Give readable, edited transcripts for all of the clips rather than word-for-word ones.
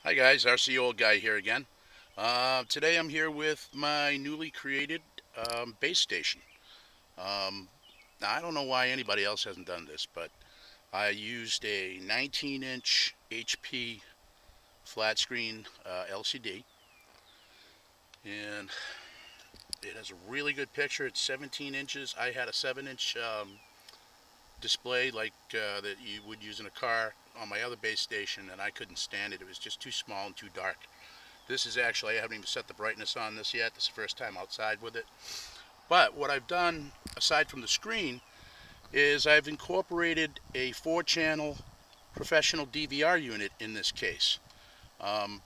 Hi guys, RC Old Guy here again. Today I'm here with my newly created base station. Now I don't know why anybody else hasn't done this, but I used a 19-inch HP flat screen LCD, and it has a really good picture. It's 17 inches. I had a 7-inch display like that you would use in a car on my other base station, and I couldn't stand it. It was just too small and too dark. This is actually, I haven't even set the brightness on this yet. This is the first time outside with it. But what I've done, aside from the screen, is I've incorporated a 4-channel professional DVR unit in this case. Um,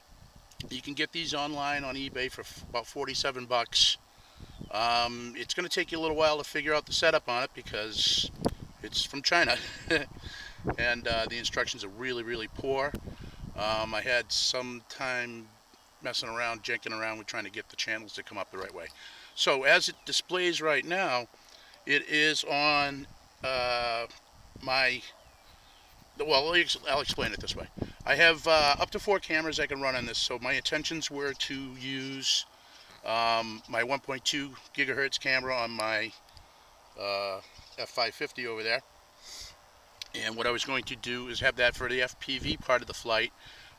you can get these online on eBay for about 47 bucks. It's going to take you a little while to figure out the setup on it because it's from China. And the instructions are really, really poor. I had some time messing around, janking around with trying to get the channels to come up the right way. So as it displays right now, it is on my, well, I'll explain it this way. I have up to 4 cameras I can run on this, so my intentions were to use my 1.2 gigahertz camera on my F-550 over there. And what I was going to do is have that for the FPV part of the flight.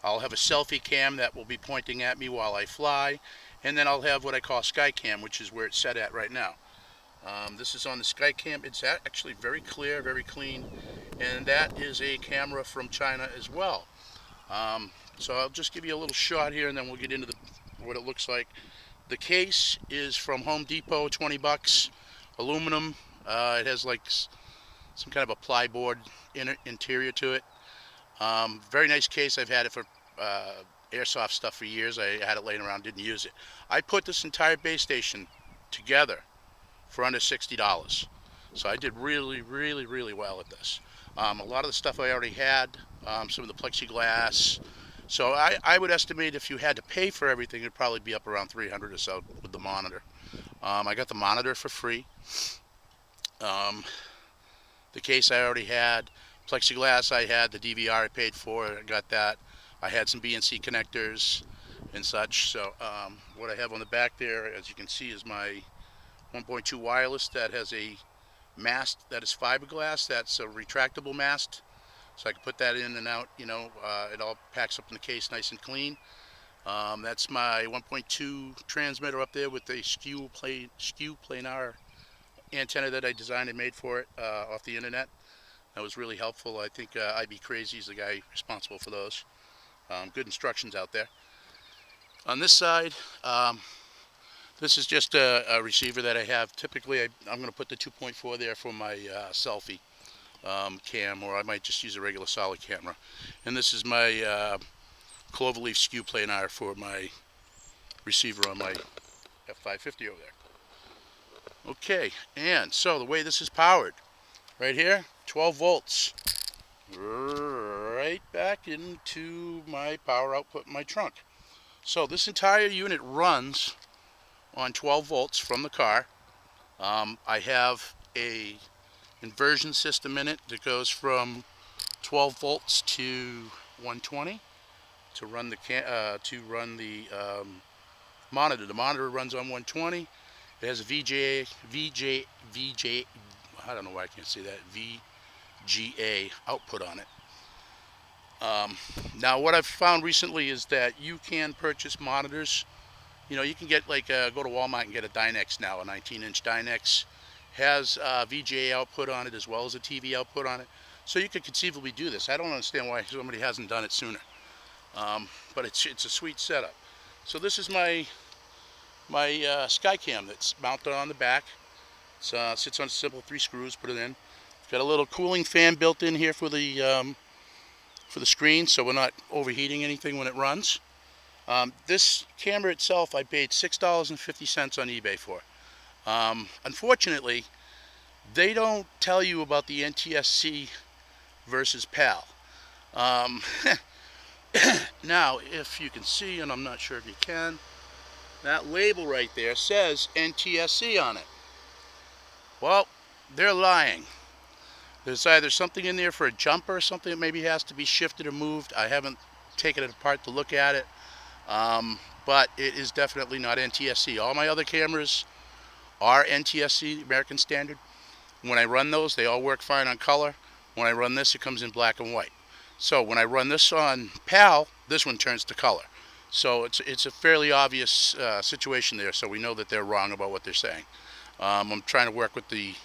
I'll have a selfie cam that will be pointing at me while I fly, and then I'll have what I call sky cam, which is where it's set at right now. This is on the sky cam. It's actually very clear, very clean, and that is a camera from China as well. So I'll just give you a little shot here, and then we'll get into what it looks like. The case is from Home Depot, 20 bucks, aluminum. It has like some kind of a plyboard interior to it. Very nice case. I've had it for airsoft stuff for years. I had it laying around, didn't use it. I put this entire base station together for under $60. So I did really, really, really well at this. A lot of the stuff I already had, some of the plexiglass. So I would estimate if you had to pay for everything, it'd probably be up around 300 or so with the monitor. I got the monitor for free. The case I already had. Plexiglass I had. The DVR I paid for. I got that. I had some BNC connectors and such. So what I have on the back there, as you can see, is my 1.2 wireless that has a mast that is fiberglass. That's a retractable mast. So I can put that in and out. You know, it all packs up in the case nice and clean. That's my 1.2 transmitter up there with the skew planar antenna that I designed and made for it off the internet. That was really helpful. I think IB Crazy is the guy responsible for those. Good instructions out there. On this side, this is just a receiver that I have. Typically, I'm going to put the 2.4 there for my selfie cam, or I might just use a regular solid camera. And this is my cloverleaf skew planar for my receiver on my F-550 over there. Okay, and so the way this is powered, right here, 12 volts, right back into my power output in my trunk. So this entire unit runs on 12 volts from the car. I have a inversion system in it that goes from 12 volts to 120 to run the monitor. The monitor runs on 120. It has a VGA, I don't know why I can't say that, VGA output on it. Now what I've found recently is that you can purchase monitors. You know, you can get like, go to Walmart and get a Dynex now, a 19-inch Dynex. Has VGA output on it as well as a TV output on it. So you could conceivably do this. I don't understand why somebody hasn't done it sooner. But it's a sweet setup. So this is my Skycam that's mounted on the back. It sits on simple 3 screws. Put it in. It's got a little cooling fan built in here for the screen, so we're not overheating anything when it runs. This camera itself, I paid $6.50 on eBay for. Unfortunately, they don't tell you about the NTSC versus PAL. Now, if you can see, and I'm not sure if you can, that label right there says NTSC on it. Well, they're lying. There's either something in there for a jumper or something that maybe has to be shifted or moved. I haven't taken it apart to look at it, but it is definitely not NTSC. All my other cameras are NTSC, American Standard. When I run those, they all work fine on color. When I run this, it comes in black and white. So when I run this on PAL, this one turns to color. So it's a fairly obvious situation there, so we know that they're wrong about what they're saying. I'm trying to work with the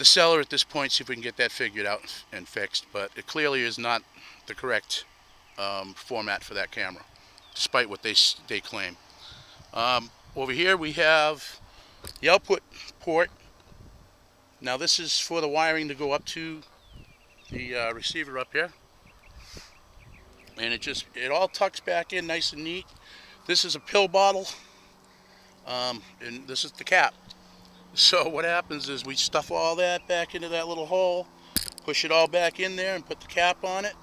seller at this point, see if we can get that figured out and fixed, but it clearly is not the correct format for that camera, despite what they claim. Over here we have the output port. Now this is for the wiring to go up to the receiver up here, and it all tucks back in nice and neat. This is a pill bottle, and this is the cap. So what happens is we stuff all that back into that little hole, push it all back in there, and put the cap on it.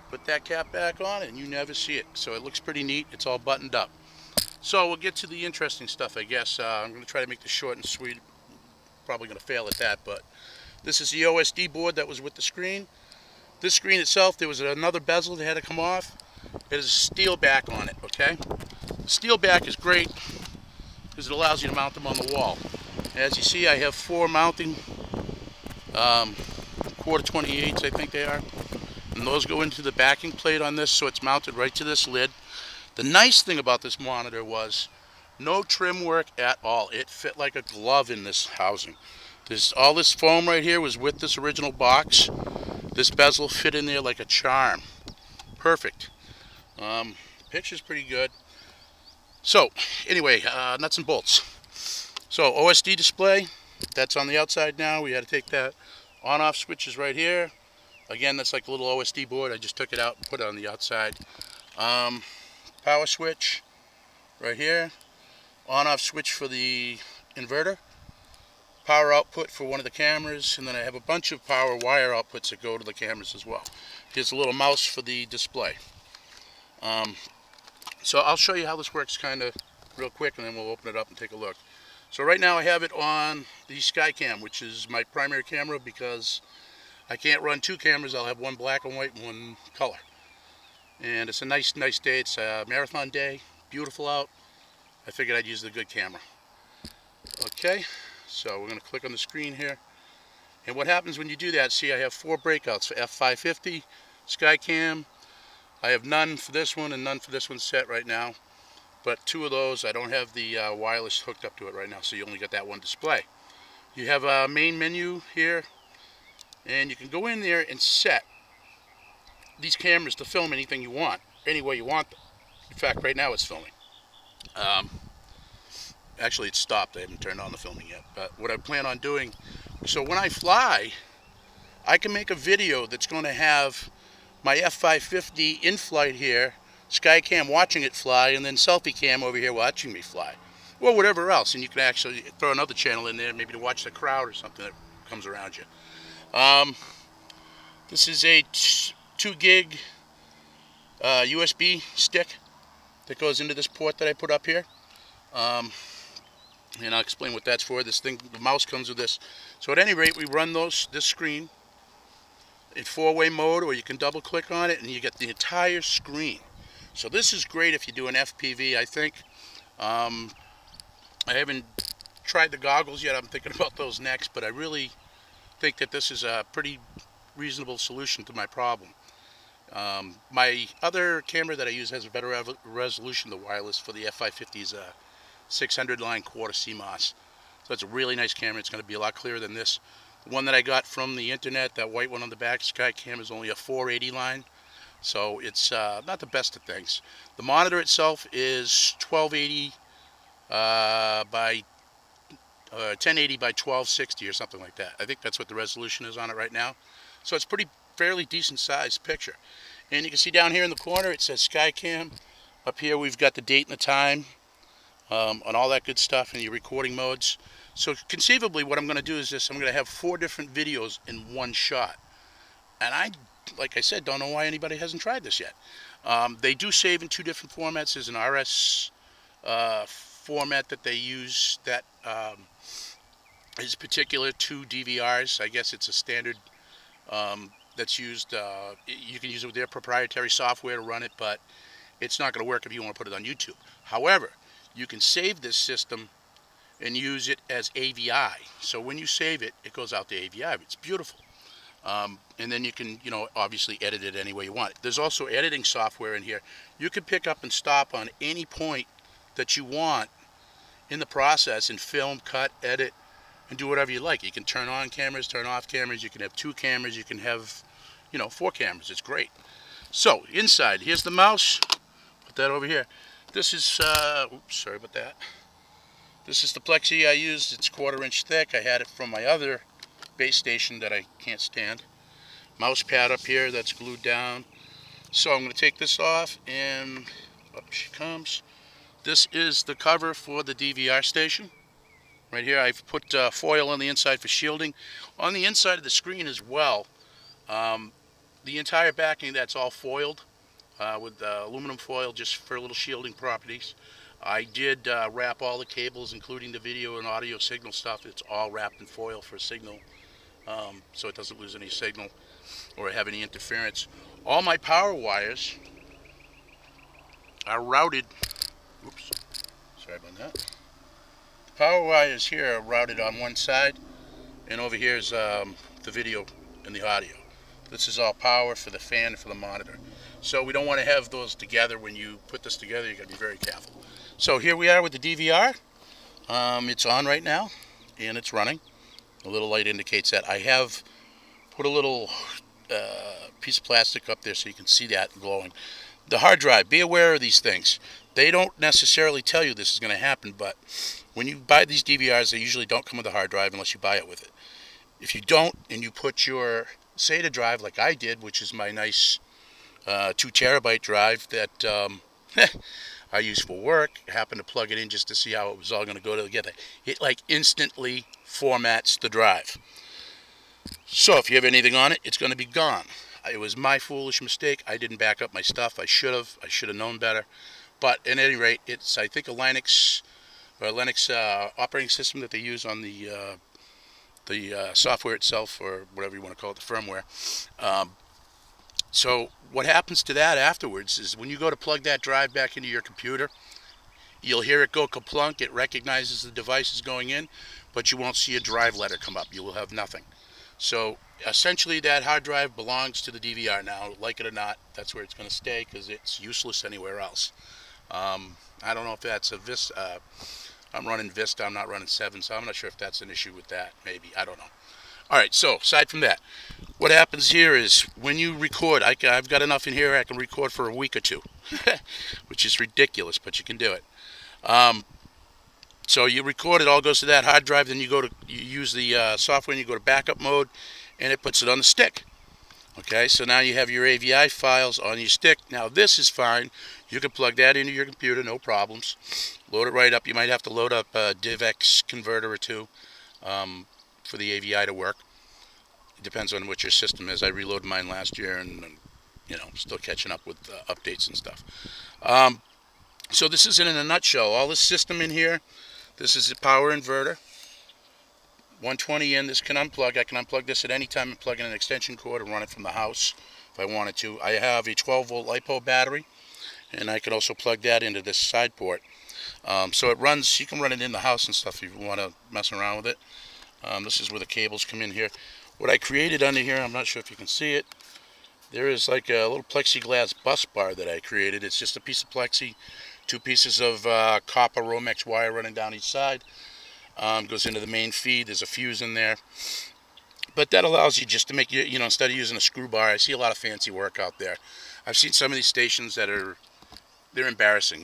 Put that cap back on, and you never see it. So it looks pretty neat. It's all buttoned up. So we'll get to the interesting stuff, I guess. I'm going to try to make this short and sweet. Probably going to fail at that, but this is the OSD board that was with the screen. This screen itself, there was another bezel that had to come off. It has a steel back on it, okay? The steel back is great because it allows you to mount them on the wall. As you see, I have 4 mounting quarter 28s, I think they are. And those go into the backing plate on this, so it's mounted right to this lid. The nice thing about this monitor was no trim work at all. It fit like a glove in this housing. All this foam right here was with this original box. This bezel fit in there like a charm. Perfect. Picture's pretty good. So, anyway, nuts and bolts. So, OSD display, that's on the outside now. We had to take that on-off switches right here. Again, that's like a little OSD board. I just took it out and put it on the outside. Power switch right here. On-off switch for the inverter. Power output for one of the cameras, and then I have a bunch of power wire outputs that go to the cameras as well. Here's a little mouse for the display. So I'll show you how this works kind of real quick, and then we'll open it up and take a look. So right now I have it on the Skycam, which is my primary camera, because I can't run 2 cameras. I'll have one black and white and one color. And it's a nice day. It's a marathon day, beautiful out. I figured I'd use the good camera. Okay, so we're going to click on the screen here. And what happens when you do that, see I have 4 breakouts for F-550, Skycam. I have none for this one and none for this one set right now. But 2 of those, I don't have the wireless hooked up to it right now, so you only get that one display. You have a main menu here, and you can go in there and set these cameras to film anything you want, any way you want them. In fact, right now it's filming. Actually, it's stopped. I haven't turned on the filming yet. But what I plan on doing, so when I fly, I can make a video that's going to have my F-550 in flight here, Skycam watching it fly, and then selfie cam over here watching me fly, or whatever else. And you can actually throw another channel in there, maybe to watch the crowd or something that comes around you. This is a 2 gig USB stick that goes into this port that I put up here. And I'll explain what that's for. This thing, the mouse comes with this. So at any rate, we run this screen in 4-way mode, or you can double click on it and you get the entire screen. So this is great if you do an FPV, I think. I haven't tried the goggles yet. I'm thinking about those next, but I really think that this is a pretty reasonable solution to my problem. My other camera that I use has a better resolution, the wireless for the F-550 is a 600 line quarter CMOS. So it's a really nice camera. It's going to be a lot clearer than this. The one that I got from the internet, that white one on the back, Skycam, is only a 480 line. So it's not the best of things. The monitor itself is 1280 by 1080 by 1260 or something like that. I think that's what the resolution is on it right now. So it's fairly decent sized picture. And you can see down here in the corner it says Skycam. Up here we've got the date and the time on all that good stuff in your recording modes. So conceivably what I'm going to do is this. I'm going to have 4 different videos in one shot. And I, like I said, don't know why anybody hasn't tried this yet. They do save in 2 different formats. There's an RS format that they use that is particular to DVRs. I guess it's a standard. that's used. You can use it with their proprietary software to run it, but it's not going to work if you want to put it on YouTube. However, you can save this system and use it as AVI. So when you save it, it goes out to AVI. It's beautiful. And then you can, obviously edit it any way you want. There's also editing software in here. You can pick up and stop on any point that you want in the process and film, cut, edit, and do whatever you like. You can turn on cameras, turn off cameras. You can have 2 cameras. You can have, 4 cameras. It's great. So inside, here's the mouse. Put that over here. This is, oops, sorry about that. This is the plexi I used. It's 1/4 inch thick. I had it from my other base station that I can't stand. Mouse pad up here that's glued down. So I'm going to take this off, and up she comes. This is the cover for the DVR station. Right here I've put foil on the inside for shielding. On the inside of the screen as well, the entire backing, that's all foiled with aluminum foil just for little shielding properties. I did wrap all the cables, including the video and audio signal stuff. It's all wrapped in foil for signal, so it doesn't lose any signal or have any interference. All my power wires are routed. Oops, sorry about that. The power wires here are routed on one side, and over here is the video and the audio. This is all power for the fan and for the monitor. So we don't want to have those together. When you put this together, you got to be very careful. So here we are with the DVR. It's on right now, and it's running. The little light indicates that. I have put a little piece of plastic up there so you can see that glowing. The hard drive, be aware of these things. They don't necessarily tell you this is going to happen, but when you buy these DVRs, they usually don't come with a hard drive unless you buy it with it. If you don't, and you put your SATA drive like I did, which is my nice 2 terabyte drive that I use for work, I happened to plug it in just to see how it was all going to go together. It like instantly formats the drive. So if you have anything on it, it's going to be gone. It was my foolish mistake. I didn't back up my stuff. I should have known better. But at any rate, it's, I think, a Linux operating system that they use on the software itself, or whatever you want to call it, the firmware. So what happens to that afterwards is when you go to plug that drive back into your computer, you'll hear it go kaplunk. It recognizes the device is going in, but you won't see a drive letter come up. You will have nothing. So essentially that hard drive belongs to the DVR now. Like it or not, that's where it's going to stay because it's useless anywhere else. I don't know if that's a Vista. I'm running Vista. I'm not running 7, so I'm not sure if that's an issue with that. Maybe. I don't know. All right, so aside from that, what happens here is when you record, I've got enough in here I can record for a week or 2, which is ridiculous, but you can do it. So you record, it all goes to that hard drive, then you use the software and you go to backup mode, and it puts it on the stick. Okay, so now you have your AVI files on your stick. Now this is fine. You can plug that into your computer, no problems. Load it right up. You might have to load up a DivX converter or 2 for the AVI to work. It depends on what your system is. I reloaded mine last year, and still catching up with updates and stuff. So this is it in a nutshell. All this system in here. This is a power inverter. 120 in. This can unplug. I can unplug this at any time and plug in an extension cord and run it from the house if I wanted to. I have a 12-volt LiPo battery, and I can also plug that into this side port. So it runs. You can run it in the house and stuff if you want to mess around with it. This is where the cables come in here. What I created under here, I'm not sure if you can see it. There is like a little plexiglass bus bar that I created. It's just a piece of plexi, 2 pieces of copper Romex wire running down each side. Goes into the main feed. There's a fuse in there. But that allows you just to make, instead of using a screw bar, I see a lot of fancy work out there. I've seen some of these stations that they're embarrassing.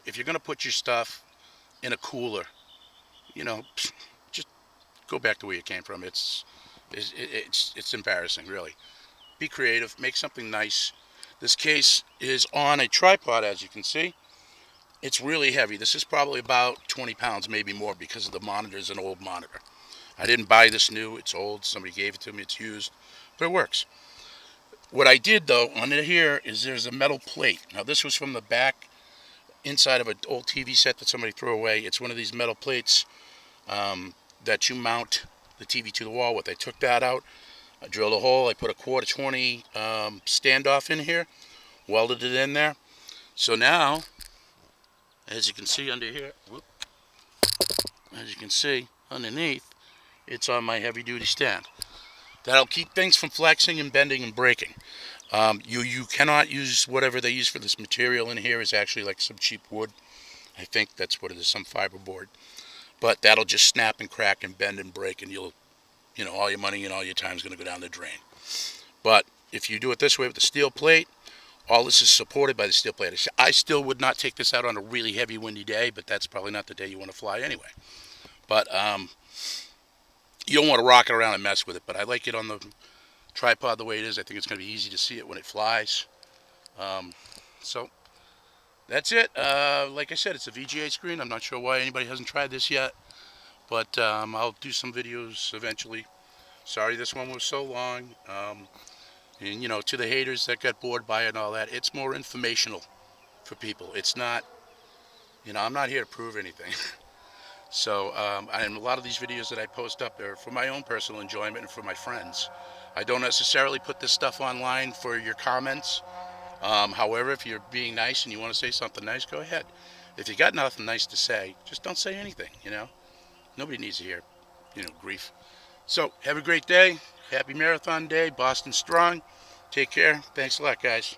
If you're going to put your stuff in a cooler, just go back to where you came from. It's embarrassing, really. Be creative. Make something nice. This case is on a tripod, as you can see. It's really heavy. This is probably about 20 pounds, maybe more, because of the monitor is an old monitor. I didn't buy this new. It's old. Somebody gave it to me. It's used, but it works. What I did, though, on it here is there's a metal plate. Now, this was from the back inside of an old TV set that somebody threw away. It's one of these metal plates that you mount the TV to the wall with. I took that out. I drilled a hole. I put a 1/4 standoff in here, welded it in there. So now, as you can see under here, as you can see underneath, it's on my heavy-duty stand. That'll keep things from flexing and bending and breaking. You cannot use whatever they use for this material in here. Is actually like some cheap wood. I think that's what it is, some fiberboard. But that'll just snap and crack and bend and break, and all your money and all your time is going to go down the drain. But if you do it this way with the steel plate, all this is supported by the steel plate. I still would not take this out on a really heavy windy day, but that's probably not the day you want to fly anyway. But you don't want to rock it around and mess with it. But I like it on the tripod the way it is. I think it's going to be easy to see it when it flies. So that's it. Like I said, it's a VGA screen. I'm not sure why anybody hasn't tried this yet, but I'll do some videos eventually. Sorry this one was so long. And to the haters that got bored by it and all that, it's more informational for people. It's not, I'm not here to prove anything. So, and a lot of these videos that I post up are for my own personal enjoyment and for my friends. I don't necessarily put this stuff online for your comments. However, if you're being nice and you want to say something nice, go ahead. If you got nothing nice to say, just don't say anything, Nobody needs to hear, grief. So, have a great day. Happy Marathon Day. Boston strong. Take care. Thanks a lot, guys.